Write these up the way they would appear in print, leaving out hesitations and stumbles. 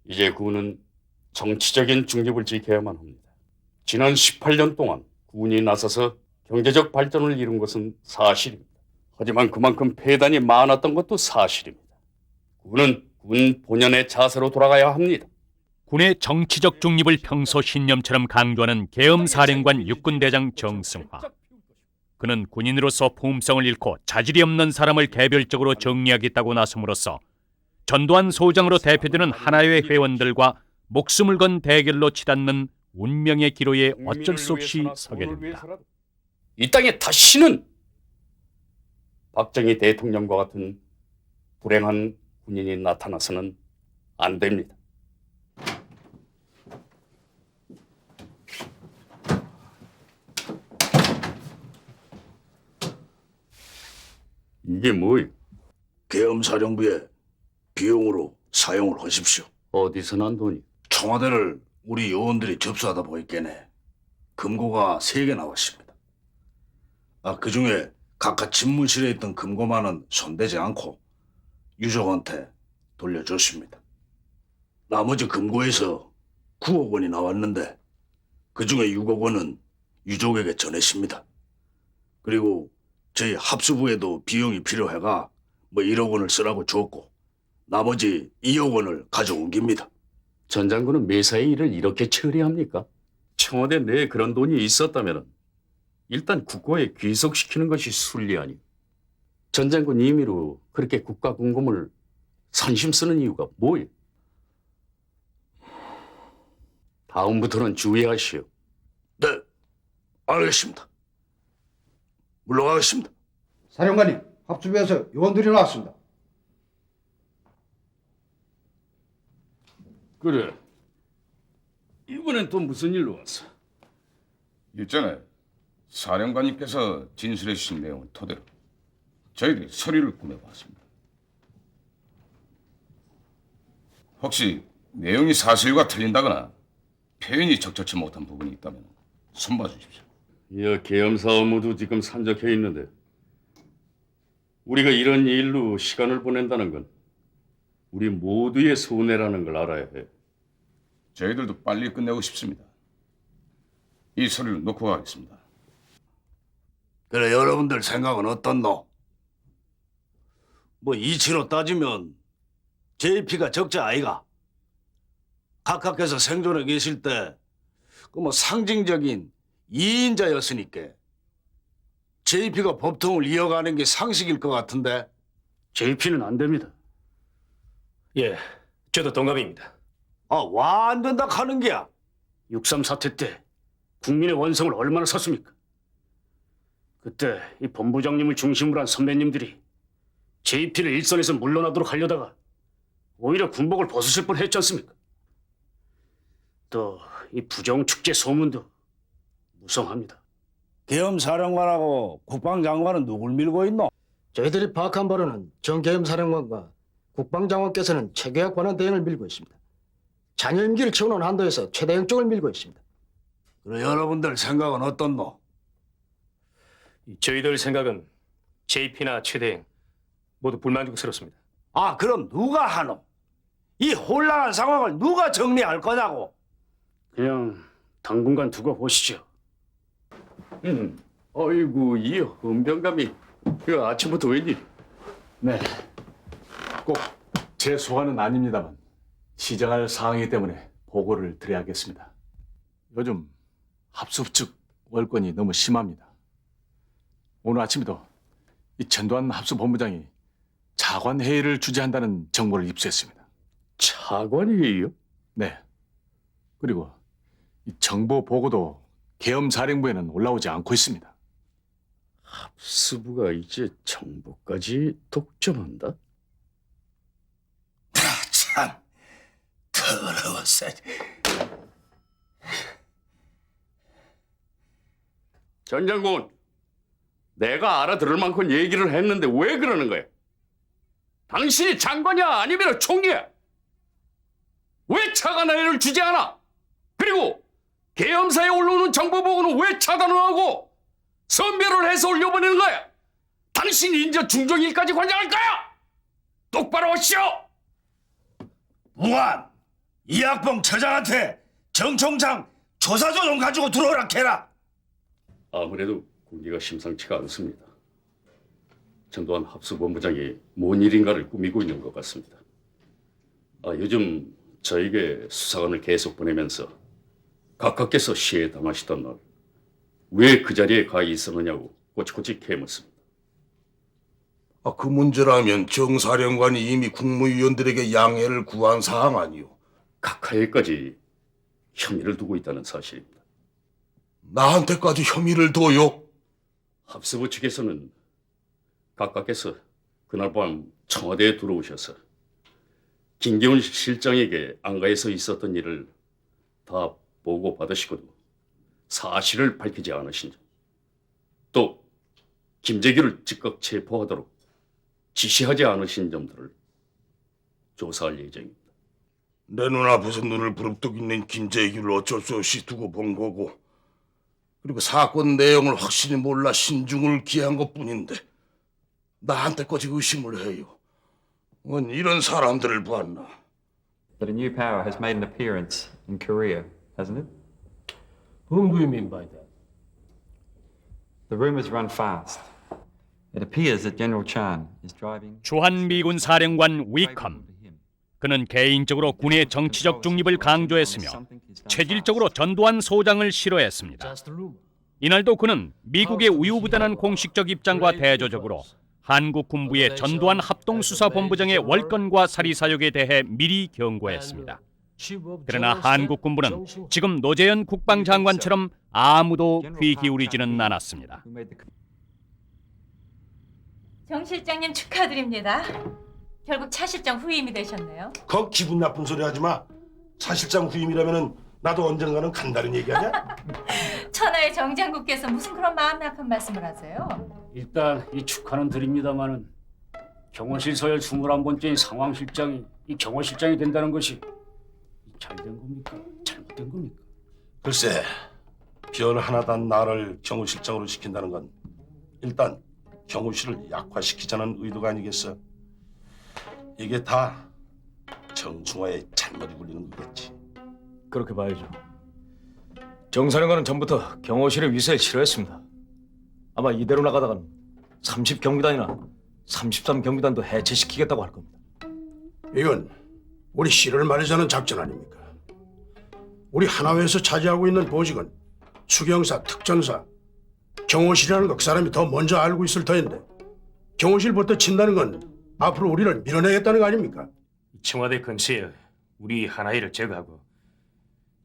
이제 군은 정치적인 중립을 지켜야만 합니다. 지난 18년 동안 군이 나서서 경제적 발전을 이룬 것은 사실입니다. 하지만 그만큼 폐단이 많았던 것도 사실입니다. 군은 군 본연의 자세로 돌아가야 합니다. 군의 정치적 중립을 평소 신념처럼 강조하는 계엄사령관 육군대장 정승화. 그는 군인으로서 포음성을 잃고 자질이 없는 사람을 개별적으로 정리하겠다고 나섬으로써 전두환 소장으로 대표되는 하나회 회원들과 목숨을 건 대결로 치닫는 운명의 기로에 어쩔 수 없이 서게 됩니다. 이 땅에 다시는 박정희 대통령과 같은 불행한 군인이 나타나서는 안 됩니다. 이게 뭐예요? 계엄사령부에 비용으로 사용을 하십시오. 어디서 난 돈이? 청와대를 우리 요원들이 접수하다 보이겠네. 금고가 3개 나왔습니다. 그중에 각각 집무실에 있던 금고만은 손대지 않고 유족한테 돌려줬습니다. 나머지 금고에서 9억 원이 나왔는데 그중에 6억 원은 유족에게 전했습니다. 그리고 저희 합수부에도 비용이 필요해가 1억 원을 쓰라고 줬고 나머지 2억 원을 가져온 겁니다. 전 장군은 매사에 일을 이렇게 처리합니까? 청와대 내에 그런 돈이 있었다면 일단 국고에 귀속시키는 것이 순리 아니오. 전 장군 임의로 그렇게 국가 공금을 선심 쓰는 이유가 뭐예요? 다음부터는 주의하시오. 네, 알겠습니다. 물러가겠습니다. 사령관님, 합수부에서 요원들이 나왔습니다. 그래. 이번엔 또 무슨 일로 왔어? 일전에 사령관님께서 진술해 주신 내용을 토대로 저희들이 서류를 꾸며봤습니다. 혹시 내용이 사실과 틀린다거나 표현이 적절치 못한 부분이 있다면 손봐 주십시오. 이 계엄사 업무도 지금 산적해 있는데 우리가 이런 일로 시간을 보낸다는 건 우리 모두의 손해라는 걸 알아야 해. 저희들도 빨리 끝내고 싶습니다. 이 서류를 놓고 가겠습니다. 그래, 여러분들 생각은 어떻노? 이치로 따지면 JP가 적자 아이가? 각하께서 생존해 계실 때 상징적인 2인자였으니까 JP가 법통을 이어가는 게 상식일 것 같은데. JP는 안 됩니다. 예, 저도 동감입니다. 와 안 된다 하는 게야. 6.3 사태 때 국민의 원성을 얼마나 섰습니까? 그때 이 본부장님을 중심으로 한 선배님들이 JP를 일선에서 물러나도록 하려다가 오히려 군복을 벗으실 뻔 했지 않습니까? 또 이 부정축제 소문도 무성합니다. 계엄사령관하고 국방장관은 누굴 밀고 있노? 저희들이 파악한 바로는 정계엄사령관과 국방장관께서는 체계와 관한 대응을 밀고 있습니다. 자녀 임기를 채우는 한도에서 최대형 쪽을 밀고 있습니다. 그래, 여러분들 생각은 어떻노? 저희들 생각은 JP나 최대행 모두 불만족스럽습니다. 그럼 누가 하노? 이 혼란한 상황을 누가 정리할 거냐고? 그냥 당분간 두고 보시죠. 아이고, 이 헌병감이 아침부터 웬일? 네, 꼭 제 소관은 아닙니다만 시정할 사항이기 때문에 보고를 드려야겠습니다. 요즘 합수 측 월권이 너무 심합니다. 오늘 아침에도 이 전두환 합수본부장이 차관 회의를 주재한다는 정보를 입수했습니다. 차관이에요? 네, 그리고 이 정보 보고도 계엄사령부에는 올라오지 않고 있습니다. 합수부가 이제 정보까지 독점한다? 참 더러웠어. 전 장군, 내가 알아들을 만큼 얘기를 했는데 왜 그러는 거야? 당신이 장관이야 아니면 총리야? 왜 차관회의를 주지 않아? 그리고 계엄사에 올라오는 정보 보고는 왜 차단을 하고 선별을 해서 올려보내는 거야? 당신이 인제 중정일까지 관장할 거야? 똑바로 하시오! 무한 이학봉 처장한테 정총장 조사조 좀 가지고 들어오라 캐라. 아무래도 군기가 심상치가 않습니다. 전두환 합수본부장이 뭔 일인가를 꾸미고 있는 것 같습니다. 요즘 저에게 수사관을 계속 보내면서 각하께서 시해 당하시던 날 왜 그 자리에 가 있었느냐고 꼬치꼬치 캐묻습니다. 그 문제라면 정사령관이 이미 국무위원들에게 양해를 구한 사항 아니오. 각하에까지 혐의를 두고 있다는 사실입니다. 나한테까지 혐의를 둬요? 합수부 측에서는 각하께서 그날 밤 청와대에 들어오셔서 김기훈 실장에게 안가에서 있었던 일을 다 보고 받으시고도 사실을 밝히지 않으신 점, 또 김재규를 즉각 체포하도록 지시하지 않으신 점들을 조사할 예정입니다. 내 눈앞에서 눈을 부릅뜨고 있는 김재규를 어쩔 수 없이 두고 본 거고, 그리고 사건 내용을 확실히 몰라 신중을 기한 것뿐인데 나한테까지 의심을 해요. 원 이런 사람들을 봤나? But a new power has made an appearance in Korea, hasn't it? Whom do you mean by that? The rumors run fast. It appears that General Chan is driving 주한미군 사령관 위컴. 그는 개인적으로 군의 정치적 중립을 강조했으며 체질적으로 전두환 소장을 싫어했습니다. 이날도 그는 미국의 우유부단한 공식적 입장과 대조적으로 한국 군부의 전두환 합동수사본부장의 월권과 사리사욕에 대해 미리 경고했습니다. 그러나 한국 군부는 지금 노재현 국방장관처럼 아무도 귀 기울이지는 않았습니다. who made the 정 실장님 축하드립니다. 결국 차 실장 후임이 되셨네요. 거 기분 나쁜 소리 하지 마. 사실상 후임이라면은 나도 언젠가는 간다는 얘기 아니야? 천하의 정장국께서 무슨 그런 마음 약한 말씀을 하세요? 일단 이 축하는 드립니다마는 경호실 서열 21번째인 상황실장이 이 경호실장이 된다는 것이 잘된 겁니까? 잘못된 겁니까? 글쎄, 별 하나단 나를 경호실장으로 시킨다는 건 일단 경호실을 약화시키자는 의도가 아니겠어? 이게 다 정충화의 잘못이 굴리는 거겠지. 그렇게 봐야죠. 정사령관은 전부터 경호실의 위세에 싫어했습니다. 아마 이대로 나가다간 30경비단이나 33경비단도 해체시키겠다고 할 겁니다. 이건 우리 씨를 말하자는 작전 아닙니까? 우리 하나회에서 차지하고 있는 보직은 수경사, 특전사, 경호실이라는 것 그 사람이 더 먼저 알고 있을 터인데 경호실부터 친다는 건 앞으로 우리를 밀어내겠다는 거 아닙니까? 청와대 근처에 우리 하나이를 제거하고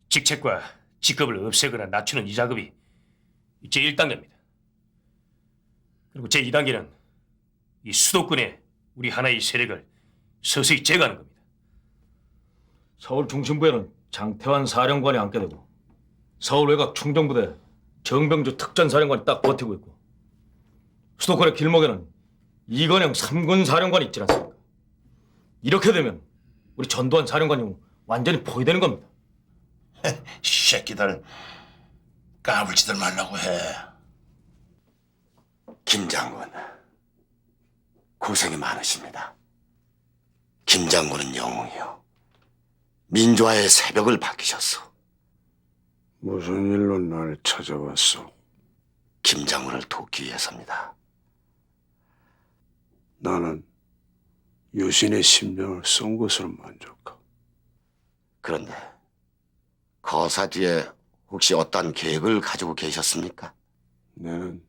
직책과 직급을 없애거나 낮추는 이 작업이 제1단계입니다. 그리고 제2단계는 이 수도권에 우리 하나의 세력을 서서히 제거하는 겁니다. 서울 중심부에는 장태환 사령관이 앉게 되고 서울 외곽 충정부대 정병주 특전사령관이 딱 버티고 있고 수도권의 길목에는 이건영 3군 사령관이 있지 않습니까? 이렇게 되면 우리 전두환 사령관이 완전히 포위되는 겁니다. 새끼들 까불지들 말라고 해. 김 장군 고생이 많으십니다. 김 장군은 영웅이요. 민주화의 새벽을 밝히셨소. 무슨 일로 날 찾아왔어? 김 장군을 돕기 위해서입니다. 나는 유신의 심령을 쏜 것으로 만족하고. 그런데 거사지에 혹시 어떤 계획을 가지고 계셨습니까? 나는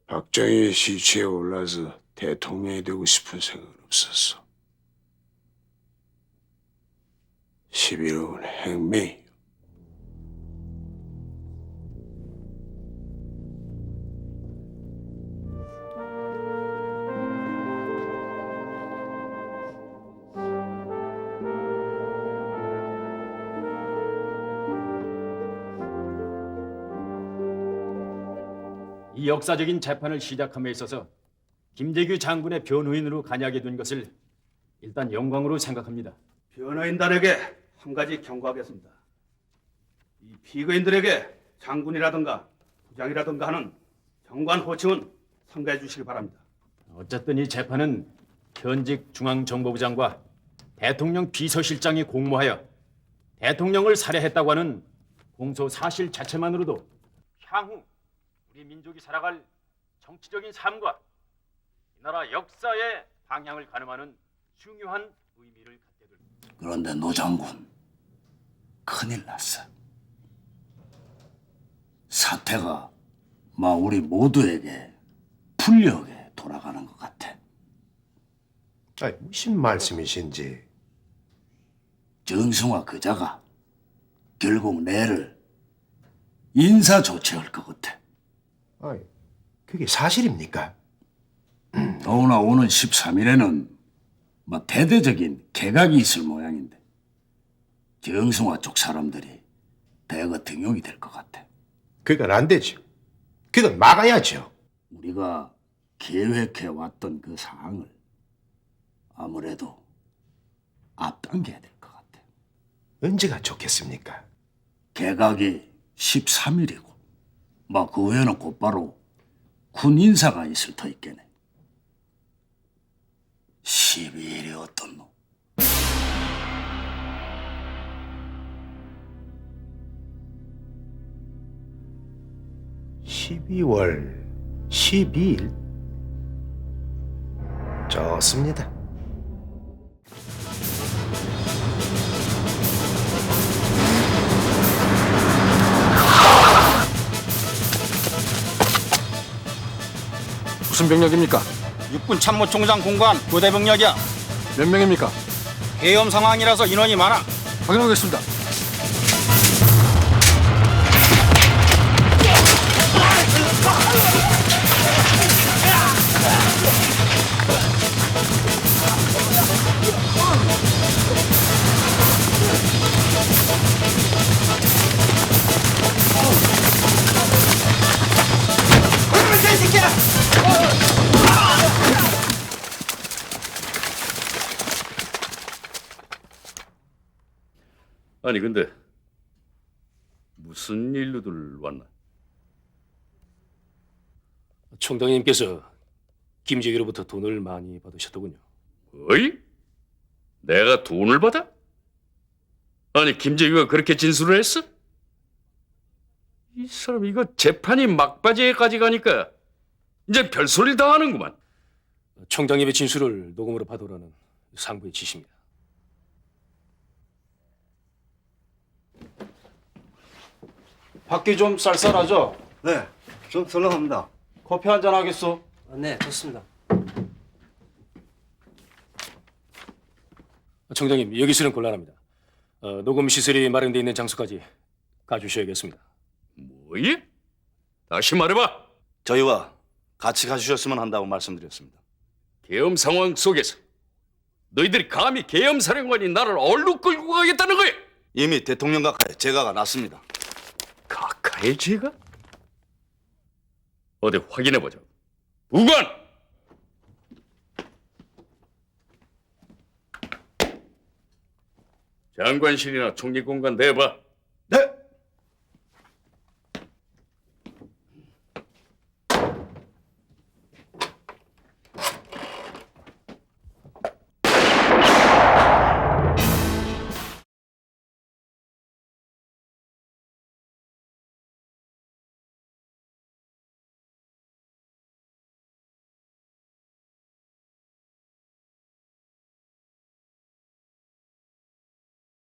박정희의 시체에 올라서 대통령이 되고 싶은 생각은 없었어. 11월 행매. 이 역사적인 재판을 시작함에 있어서 김재규 장군의 변호인으로 간여하게 된 것을 일단 영광으로 생각합니다. 변호인단에게 한 가지 경고하겠습니다. 이 피고인들에게 장군이라든가 부장이라든가 하는 정관 호칭은 삼가해 주시기 바랍니다. 어쨌든 이 재판은 현직 중앙정보부장과 대통령 비서실장이 공모하여 대통령을 살해했다고 하는 공소 사실 자체만으로도 향후 우리 민족이 살아갈 정치적인 삶과 이 나라 역사의 방향을 가늠하는 중요한 의미를 갖게 됩니다. 그런데 노 장군, 큰일 났어. 사태가 우리 모두에게 불리하게 돌아가는 것 같아. 무슨 말씀이신지. 정승화 그자가 결국 내를 인사 조치할 것 같아. 그게 사실입니까? 더구나 오는 13일에는 대대적인 개각이 있을 모양인데 정승화 쪽 사람들이 대거 등용이 될 것 같아. 그건 안 되죠. 그건 막아야죠. 우리가 계획해 왔던 그 상황을 아무래도 앞당겨야 될 것 같아. 언제가 좋겠습니까? 개각이 13일이고 그 후에는 곧바로 군 인사가 있을 터 있겠네. 12일이 어떻노? (12월 12일) 좋습니다. 무슨 병력입니까? 육군 참모총장 공관 교대 병력이야. 몇 명입니까? 계엄 상황이라서 인원이 많아. 확인하겠습니다. 아니 근데 무슨 일로들 왔나? 총장님께서 김재규로부터 돈을 많이 받으셨더군요. 어이? 내가 돈을 받아? 아니 김재규가 그렇게 진술을 했어? 이 사람 이거 재판이 막바지에까지 가니까 이제 별소리를 다 하는구만. 총장님의 진술을 녹음으로 받으라는 상부의 지시입니다. 밖이 좀 쌀쌀하죠? 네, 좀 썰렁합니다. 커피 한잔 하겠어? 네, 좋습니다. 총장님, 여기서는 곤란합니다. 녹음 시설이 마련되어 있는 장소까지 가주셔야겠습니다. 뭐이? 다시 말해봐. 저희와 같이 가주셨으면 한다고 말씀드렸습니다. 계엄 상황 속에서 너희들이 감히 계엄 사령관이 나를 얼룩 끌고 가겠다는 거야? 이미 대통령 가까이 제가가 났습니다. 가까이 제가? 어디 확인해보자. 부관! 장관실이나 총리공간 내봐.